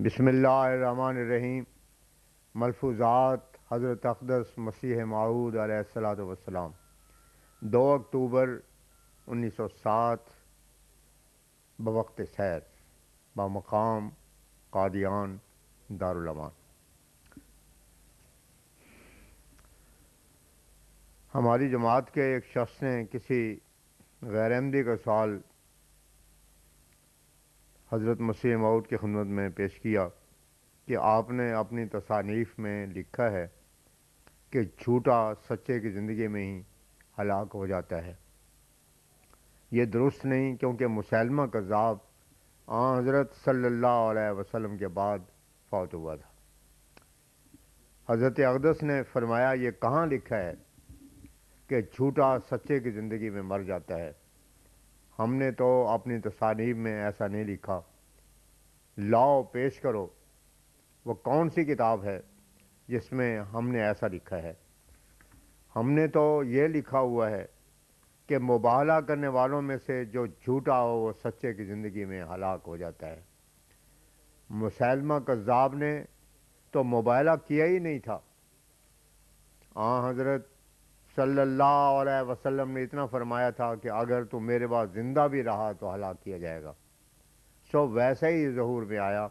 بسم اللہ الرحمن الرحیم۔ ملفوظات حضرت اقدس مسیح موعود علیہ الصلوۃ والسلام، 2 اکتوبر 1907، بوقت سیر، بمقام قادیان دارالامان۔ ہماری جماعت کے ایک شخص نے کسی غیر احمدی کا سوال حضرت مسیح موعود کی خدمت میں پیش کیا کہ آپ نے اپنی تصانیف میں لکھا ہے کہ جھوٹا سچے کی زندگی میں ہی ہلاک ہو جاتا ہے۔ یہ درست نہیں، کیونکہ مسیلمہ کذاب آن حضرت صلی اللہ علیہ وسلم کے بعد فوت ہوا تھا۔ حضرت اقدس نے فرمایا، یہ کہاں لکھا ہے کہ جھوٹا سچے کی زندگی میں مر جاتا ہے؟ ہم نے تو اپنی تصانیف میں ایسا نہیں لکھا۔ لاؤ پیش کرو، وہ کون سی کتاب ہے جس میں ہم نے ایسا لکھا ہے؟ ہم نے تو یہ لکھا ہوا ہے کہ مبالغہ کرنے والوں میں سے جو جھوٹا ہو وہ سچے کی زندگی میں ہلاک ہو جاتا ہے۔ مسیلمہ کذاب نے تو مبالغہ کیا ہی نہیں تھا۔ حضرت صلی اللہ علیہ وسلم نے اتنا فرمایا تھا کہ اگر تو میرے بعد زندہ بھی رہا تو ہلاک کیا جائے گا۔ سو ویسے ہی ظہور میں آیا۔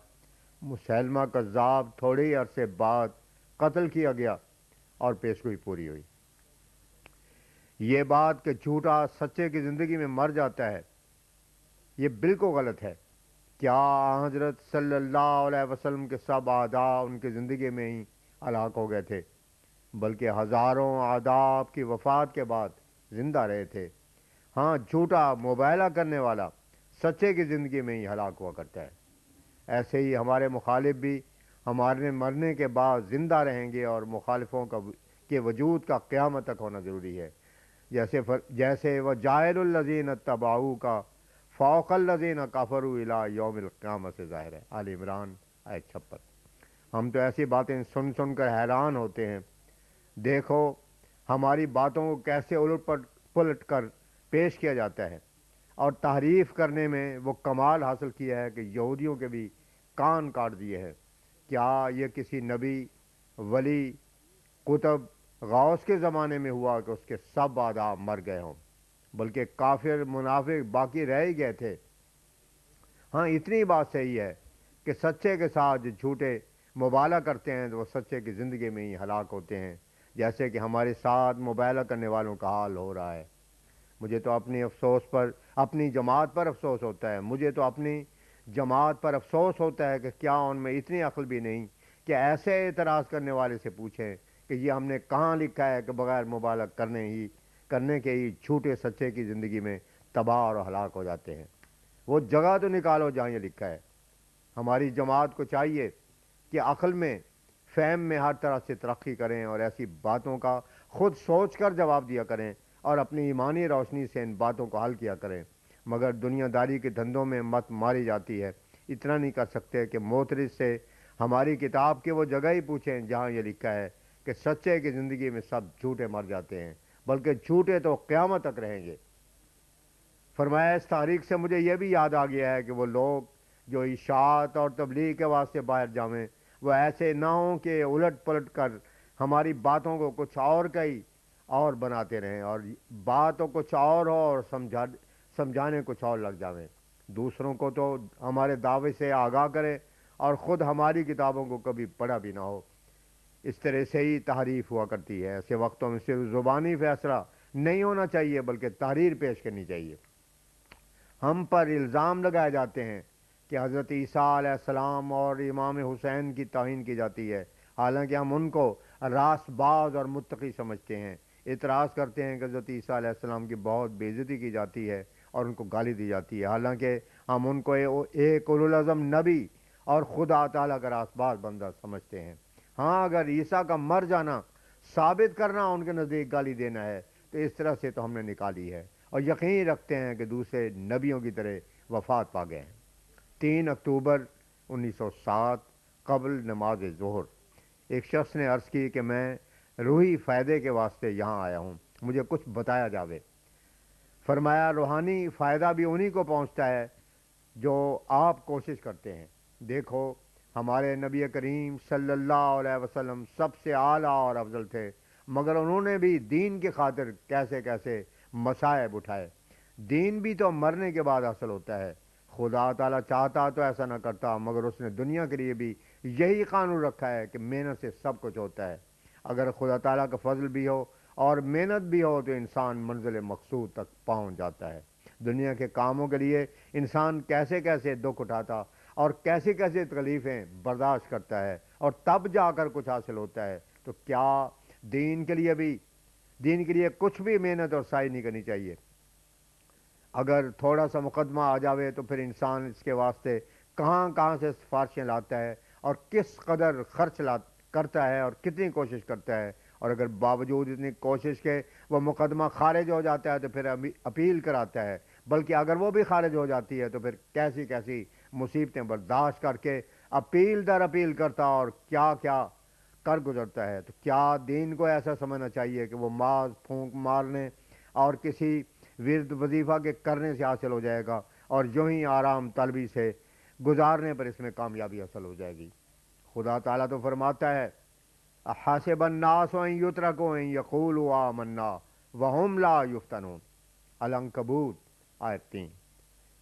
مسیلمہ کذاب تھوڑے ہی عرصے بعد قتل کیا گیا اور پیشگوئی پوری ہوئی۔ یہ بات کہ جھوٹا سچے کی زندگی میں مر جاتا ہے، یہ بالکل غلط ہے۔ کیا حضرت صلی اللہ علیہ وسلم کے سب اعداء ان کی زندگی میں ہی ہلاک ہو گئے تھے؟ بلکہ ہزاروں اعداء آپ کی وفات کے بعد زندہ رہے تھے۔ ہاں، جھوٹا مبالغہ کرنے والا سچے کی زندگی میں ہی ہلاک ہوا کرتا ہے۔ ایسے ہی ہمارے مخالف بھی ہمارے مرنے کے بعد زندہ رہیں گے، اور مخالفوں کے وجود کا قیامت تک ہونا ضروری ہے۔ جیسے وہ جائل الذین اتبعوا کا فوق الذین کفروا الی یوم القیامت سے ظاہر ہے۔ آل عمران آیت 56۔ ہم تو ایسی باتیں سن سن کر حیران ہوتے ہیں۔ دیکھو ہماری باتوں کو کیسے الٹ پلٹ کر پیش کیا جاتا ہے، اور تحریف کرنے میں وہ کمال حاصل کیا ہے کہ یہودیوں کے بھی کان کاٹ دیے ہیں۔ کیا یہ کسی نبی، ولی، کتب، غوث کے زمانے میں ہوا کہ اس کے سب اعداء مر گئے ہوں؟ بلکہ کافر منافق باقی رہ ہی گئے تھے۔ ہاں، اتنی بات صحیح ہے کہ سچے کے ساتھ جو جھوٹے مبالغہ کرتے ہیں تو وہ سچے کی زندگی میں ہی ہلاک ہوتے ہیں، جیسے کہ ہمارے ساتھ مبالغہ کرنے والوں کا حال ہو رہا ہے۔ مجھے تو اپنی جماعت پر افسوس ہوتا ہے۔ مجھے تو اپنی جماعت پر افسوس ہوتا ہے کہ کیا ان میں اتنی عقل بھی نہیں کہ ایسے اعتراض کرنے والے سے پوچھیں کہ یہ ہم نے کہاں لکھا ہے کہ بغیر مبالغہ کرنے کے ہی جھوٹے سچے کی زندگی میں تباہ اور ہلاک ہو جاتے ہیں۔ وہ جگہ تو نکالو جہاں یہ لکھا ہے۔ ہماری جماعت کو چاہیے کہ عقل میں، فہم میں ہر طرح سے ترقی کریں، اور ایسی باتوں کا خود سوچ کر جواب دیا کریں، اور اپنی ایمانی روشنی سے ان باتوں کو حل کیا کریں، مگر دنیا داری کے دھندوں میں مت ماری جاتی ہے۔ اتنا نہیں کر سکتے کہ معترض سے ہماری کتاب کی وہ جگہ ہی پوچھیں جہاں یہ لکھا ہے کہ سچے کی زندگی میں سب جھوٹے مر جاتے ہیں، بلکہ جھوٹے تو قیامت تک رہیں گے۔ فرمایا، اس تاریخ سے مجھے یہ بھی یاد آ گیا ہے کہ وہ لوگ جو اشاعت اور تبلیغ کے واسطے باہر جائیں، وہ ایسے نہ ہوں کہ الٹ پلٹ کر ہماری باتوں کو کچھ اور کئی اور بناتے رہیں، اور بات تو کچھ اور ہو اور سمجھانے کچھ اور لگ جاویں۔ دوسروں کو تو ہمارے دعوے سے آگاہ کریں اور خود ہماری کتابوں کو کبھی پڑھا بھی نہ ہو۔ اس طرح سے ہی تحریف ہوا کرتی ہے۔ ایسے وقتوں میں صرف زبانی فیصلہ نہیں ہونا چاہیے، بلکہ تحریر پیش کرنی چاہیے۔ ہم پر الزام لگائے جاتے ہیں کہ حضرت عیسیٰ علیہ السلام اور امام حسین کی توہین کی جاتی ہے، حالانکہ ہم ان کو راست باز اور متقی سمجھتے ہیں۔ اعتراض کرتے ہیں کہ حضرت عیسیٰ علیہ السلام کی بہت بے عزتی کی جاتی ہے اور ان کو گالی دی جاتی ہے، حالانکہ ہم ان کو ایک اولوالعزم نبی اور خدا تعالیٰ کا راست باز بندہ سمجھتے ہیں۔ ہاں، اگر عیسیٰ کا مر جانا ثابت کرنا ان کے نزدیک گالی دینا ہے تو اس طرح سے تو ہم نے نکالی ہے، اور یقین رکھتے ہیں کہ دوسرے نبیوں کی طرح وفات پا گئے ہیں۔ 3 اکتوبر 1907، قبل نماز ظہر، ایک شخص نے عرض کی کہ میں روحی فائدے کے واسطے یہاں آیا ہوں، مجھے کچھ بتایا جاوے۔ فرمایا، روحانی فائدہ بھی انہی کو پہنچتا ہے جو آپ کوشش کرتے ہیں۔ دیکھو، ہمارے نبی کریم صلی اللہ علیہ وسلم سب سے اعلیٰ اور افضل تھے، مگر انہوں نے بھی دین کی خاطر کیسے کیسے مصائب اٹھائے۔ دین بھی تو مرنے کے بعد حاصل ہوتا ہے۔ خدا تعالیٰ چاہتا تو ایسا نہ کرتا، مگر اس نے دنیا کے لیے بھی یہی قانون رکھا ہے کہ محنت سے سب کچھ ہوتا ہے۔ اگر خدا تعالیٰ کا فضل بھی ہو اور محنت بھی ہو تو انسان منزل مقصود تک پہنچ جاتا ہے۔ دنیا کے کاموں کے لیے انسان کیسے کیسے دکھ اٹھاتا اور کیسی کیسی تکلیفیں برداشت کرتا ہے، اور تب جا کر کچھ حاصل ہوتا ہے، تو کیا دین کے لیے بھی دین کے لیے کچھ بھی محنت اور سعی نہیں کرنی چاہیے؟ اگر تھوڑا سا مقدمہ آ جاوے تو پھر انسان اس کے واسطے کہاں کہاں سے سفارشیں لاتا ہے، اور کس قدر خرچ کرتا ہے اور کتنی کوشش کرتا ہے، اور اگر باوجود اتنی کوشش کے وہ مقدمہ خارج ہو جاتا ہے تو پھر اپیل کراتا ہے، بلکہ اگر وہ بھی خارج ہو جاتی ہے تو پھر کیسی کیسی مصیبتیں برداشت کر کے اپیل در اپیل کرتا اور کیا کیا کر گزرتا ہے۔ تو کیا دین کو ایسا سمجھنا چاہیے کہ وہ محض پھونک مارنے اور کسی ورد وظیفہ کے کرنے سے حاصل ہو جائے گا، اور یوں ہی آرام طلبی سے گزارنے پر اس میں کامیابی حاصل ہو جائے گی؟ خدا تعالیٰ تو فرماتا ہے حاسب الناس ان یترکوا ان یقولوا آمنا وہم لا یفتنون، العنکبوت آیت 3۔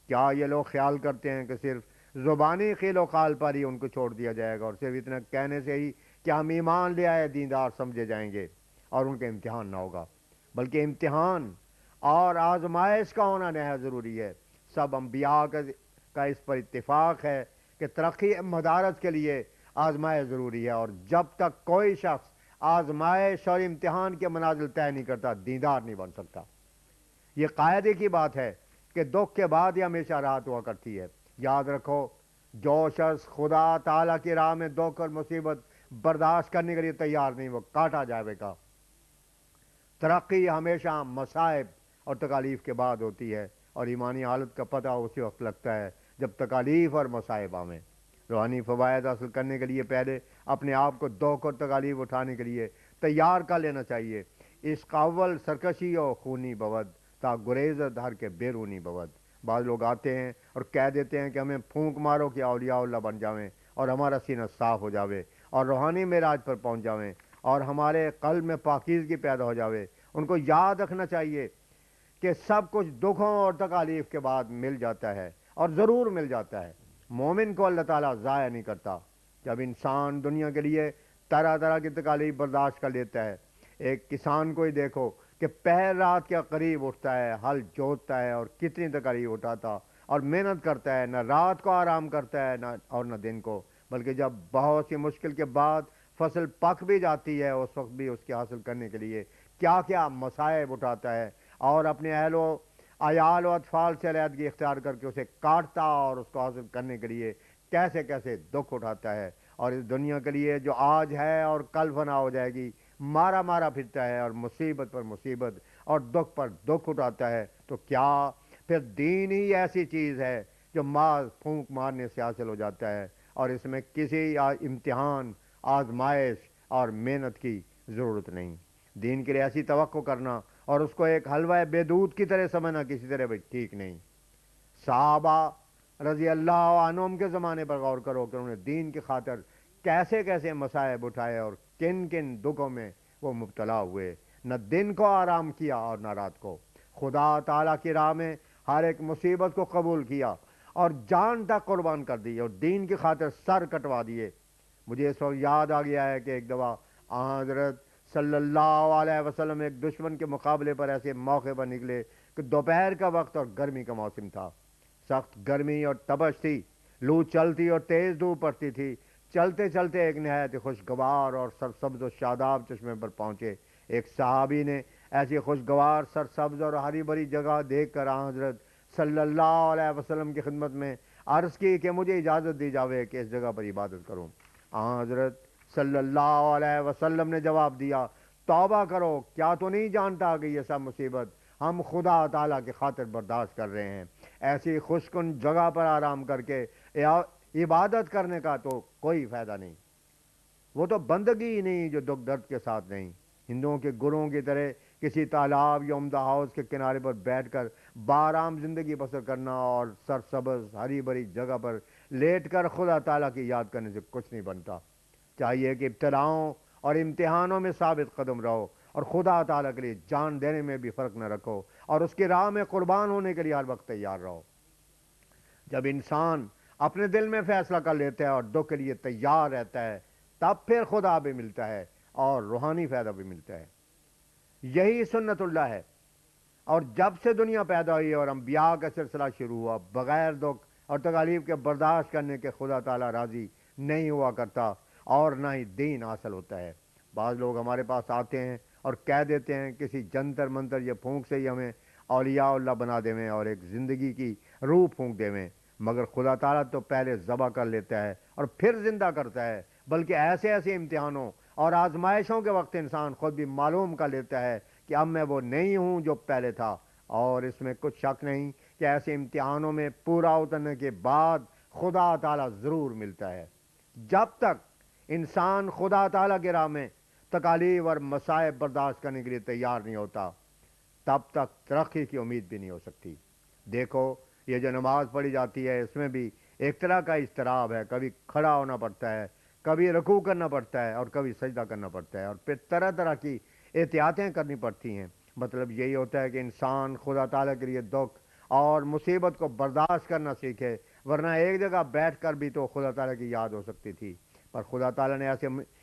کیا یہ لوگ خیال کرتے ہیں کہ صرف زبانی خیل و خال پر ہی ان کو چھوڑ دیا جائے گا، اور صرف اتنا کہنے سے ہی کہ ہم ایمان لے آئے دیندار سمجھے جائیں گے اور ان کا امتحان نہ ہوگا؟ بلکہ امتحان اور آزمائش کا ہونا نہایت ضروری ہے۔ سب انبیاء کا اس پر اتفاق ہے کہ ترقی مدارس کے لیے آزمائش ضروری ہے، اور جب تک کوئی شخص آزمائش اور امتحان کے منازل طے نہیں کرتا دیندار نہیں بن سکتا۔ یہ قاعدے کی بات ہے کہ دکھ کے بعد ہی ہمیشہ راحت ہوا کرتی ہے۔ یاد رکھو، جو شخص خدا تعالیٰ کی راہ میں دکھ اور مصیبت برداشت کرنے کے لیے تیار نہیں، وہ کاٹا جائے گا۔ ترقی ہمیشہ مصائب اور تکالیف کے بعد ہوتی ہے، اور ایمانی حالت کا پتہ اسی وقت لگتا ہے جب تکالیف اور مصائب آویں۔ روحانی فوائد حاصل کرنے کے لیے پہلے اپنے آپ کو دکھ اور تکالیف اٹھانے کے لیے تیار کر لینا چاہیے۔ اس کا اول سرکشی و خونی بود تا گریزت ہر کے بیرونی بود۔ بعض لوگ آتے ہیں اور کہہ دیتے ہیں کہ ہمیں پھونک مارو کہ اولیاء اللہ بن جاویں اور ہمارا سینہ صاف ہو جاوے اور روحانی معراج پر پہنچ جاویں اور ہمارے قلب میں پاکیزگی پیدا ہو جاوے۔ ان کو یاد رکھنا چاہیے کہ سب کچھ دکھوں اور تکالیف کے بعد مل جاتا ہے، اور ضرور مل جاتا ہے۔ مومن کو اللہ تعالیٰ ضائع نہیں کرتا۔ جب انسان دنیا کے لیے طرح طرح کی تکالیف برداشت کر لیتا ہے، ایک کسان کو ہی دیکھو کہ پہر رات کے قریب اٹھتا ہے، ہل جوتتا ہے اور کتنی تکالیف اٹھاتا اور محنت کرتا ہے، نہ رات کو آرام کرتا ہے نہ دن کو، بلکہ جب بہت سی مشکل کے بعد فصل پک بھی جاتی ہے اس وقت بھی اس کے حاصل کرنے کے لیے کیا کیا مصائب اٹھاتا ہے، اور اپنے اہل و عیال و اطفال سے علیحدگی اختیار کر کے اسے کاٹتا اور اس کو حاصل کرنے کے لیے کیسے کیسے دکھ اٹھاتا ہے، اور اس دنیا کے لیے جو آج ہے اور کل فنا ہو جائے گی مارا مارا پھرتا ہے، اور مصیبت پر مصیبت اور دکھ پر دکھ اٹھاتا ہے۔ تو کیا پھر دین ہی ایسی چیز ہے جو محض پھونک مارنے سے حاصل ہو جاتا ہے، اور اس میں کسی امتحان، آزمائش اور محنت کی ضرورت نہیں؟ دین کے لیے ایسی توقع کرنا اور اس کو ایک حلوہ بے دودھ کی طرح سمجھنا کسی طرح بھی ٹھیک نہیں۔ صحابہ رضی اللہ عنہم کے زمانے پر غور کرو کہ انہوں نے دین کی خاطر کیسے کیسے مصائب اٹھائے اور کن کن دکھوں میں وہ مبتلا ہوئے۔ نہ دن کو آرام کیا اور نہ رات کو، خدا تعالیٰ کی راہ میں ہر ایک مصیبت کو قبول کیا اور جان تک قربان کر دی اور دین کی خاطر سر کٹوا دیے۔ مجھے اس وقت یاد آ گیا ہے کہ ایک دفعہ حضرت صلی اللہ علیہ وسلم ایک دشمن کے مقابلے پر ایسے موقع پر نکلے کہ دوپہر کا وقت اور گرمی کا موسم تھا، سخت گرمی اور تپش تھی، لو چلتی اور تیز دھوپ پڑتی تھی۔ چلتے چلتے ایک نہایت خوشگوار اور سرسبز و شاداب چشمے پر پہنچے۔ ایک صحابی نے ایسی خوشگوار سرسبز اور ہری بھری جگہ دیکھ کر حضرت صلی اللہ علیہ وسلم کی خدمت میں عرض کی کہ مجھے اجازت دی جاوے کہ اس جگہ پر عبادت کروں۔ حضرت صلی اللہ علیہ وسلم نے جواب دیا، توبہ کرو، کیا تو نہیں جانتا کہ یہ سب مصیبت ہم خدا تعالیٰ کی خاطر برداشت کر رہے ہیں؟ ایسی خوشکن جگہ پر آرام کر کے عبادت کرنے کا تو کوئی فائدہ نہیں، وہ تو بندگی ہی نہیں جو دکھ درد کے ساتھ نہیں۔ ہندوؤں کے گروؤں کی طرح کسی تالاب یا عمدہ ہاؤس کے کنارے پر بیٹھ کر بارام زندگی بسر کرنا اور سرسبز ہری بھری جگہ پر لیٹ کر خدا تعالیٰ کی یاد کرنے سے کچھ نہیں بنتا۔ چاہیے کہ ابتلاؤں اور امتحانوں میں ثابت قدم رہو، اور خدا تعالیٰ کے لیے جان دینے میں بھی فرق نہ رکھو، اور اس کی راہ میں قربان ہونے کے لیے ہر وقت تیار رہو۔ جب انسان اپنے دل میں فیصلہ کر لیتا ہے اور دکھ کے لیے تیار رہتا ہے، تب پھر خدا بھی ملتا ہے اور روحانی فائدہ بھی ملتا ہے۔ یہی سنت اللہ ہے، اور جب سے دنیا پیدا ہوئی اور انبیاء کا سلسلہ شروع ہوا، بغیر دکھ اور تکالیف کے برداشت کرنے کے خدا تعالیٰ راضی نہیں ہوا کرتا، اور نہ ہی دین حاصل ہوتا ہے۔ بعض لوگ ہمارے پاس آتے ہیں اور کہہ دیتے ہیں کسی جنتر منتر یا پھونک سے ہی ہمیں اولیاء اللہ بنا دیویں اور ایک زندگی کی روح پھونک دیویں، مگر خدا تعالیٰ تو پہلے ذبح کر لیتا ہے اور پھر زندہ کرتا ہے، بلکہ ایسے ایسے امتحانوں اور آزمائشوں کے وقت انسان خود بھی معلوم کر لیتا ہے کہ اب میں وہ نہیں ہوں جو پہلے تھا، اور اس میں کچھ شک نہیں کہ ایسے امتحانوں میں پورا اترنے کے بعد خدا تعالیٰ ضرور ملتا ہے۔ جب تک انسان خدا تعالیٰ کی راہ میں تکالیف اور مصائب برداشت کرنے کے لیے تیار نہیں ہوتا، تب تک ترقی کی امید بھی نہیں ہو سکتی۔ دیکھو، یہ جو نماز پڑھی جاتی ہے اس میں بھی ایک طرح کا اضطراب ہے، کبھی کھڑا ہونا پڑتا ہے، کبھی رکوع کرنا پڑتا ہے، اور کبھی سجدہ کرنا پڑتا ہے، اور پھر طرح طرح کی احتیاطیں کرنی پڑتی ہیں۔ مطلب یہی ہوتا ہے کہ انسان خدا تعالیٰ کے لیے دکھ اور مصیبت کو برداشت کرنا سیکھے، ورنہ ایک جگہ بیٹھ کر بھی تو خدا تعالیٰ کی یاد ہو سکتی تھی، پر خدا تعالیٰ نے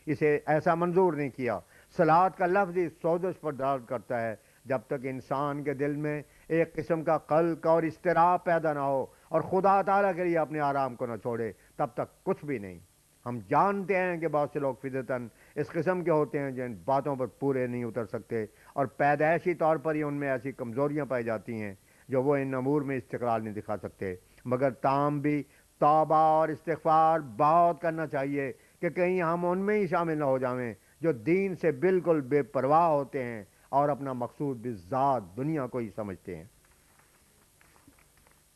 اسے ایسا منظور نہیں کیا۔ صلوات کا لفظ ہی سوزش پر دال کرتا ہے۔ جب تک انسان کے دل میں ایک قسم کا قلق اور اضطراب پیدا نہ ہو اور خدا تعالیٰ کے لیے اپنے آرام کو نہ چھوڑے، تب تک کچھ بھی نہیں۔ ہم جانتے ہیں کہ بہت سے لوگ فطرتاً اس قسم کے ہوتے ہیں جن باتوں پر پورے نہیں اتر سکتے، اور پیدائشی طور پر ہی ان میں ایسی کمزوریاں پائی جاتی ہیں جو وہ ان امور میں استقلال نہیں دکھا سکتے، مگر تاہم بھی توبہ اور استغفار بہت کرنا چاہیے کہ کہیں ہم ان میں ہی شامل نہ ہو جائیں جو دین سے بالکل بے پرواہ ہوتے ہیں اور اپنا مقصود بھی ذات دنیا کو ہی سمجھتے ہیں۔